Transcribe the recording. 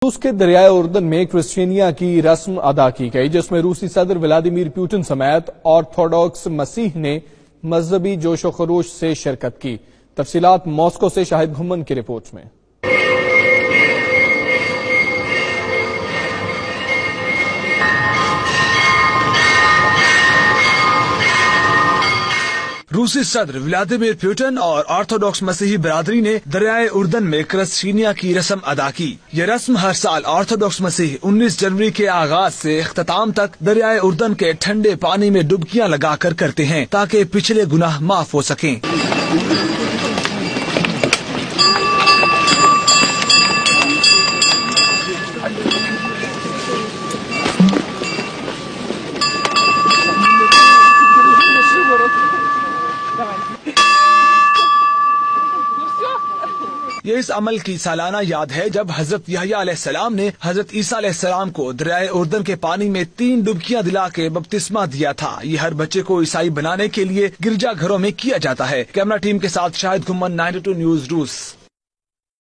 روس کے دریائے اردن میں کرسچینیا کی رسم ادا کی گئی، جس میں روسی صدر ولادیمیر پوٹن سمیت آرتھوڈاکس مسیح نے مذہبی جوش و خروش سے شرکت کی۔ تفصیلات ماسکو سے شاہد گھمن کی رپورٹ میں۔ روسی صدر ولادیمیر پوٹن اور آرتھوڈاکس مسیحی برادری نے دریائے اردن میں کرسچینیا کی رسم ادا کی۔ یہ رسم ہر سال آرتھوڈاکس مسیح 19 جنوری کے آغاز سے اختتام تک دریائے اردن کے ٹھنڈے پانی میں ڈبکیاں لگا کر کرتے ہیں تاکہ پچھلے گناہ معاف ہو سکیں۔ یہ اس عمل کی سالانہ یاد ہے جب حضرت یحییٰ علیہ السلام نے حضرت عیسیٰ علیہ السلام کو دریائے اردن کے پانی میں 3 ڈبکیاں دلا کے بپتسمہ دیا تھا۔ یہ ہر بچے کو عیسائی بنانے کے لیے گرجا گھروں میں کیا جاتا ہے۔ کیمرہ ٹیم کے ساتھ شاہد گھمن، 92 نیوز روس۔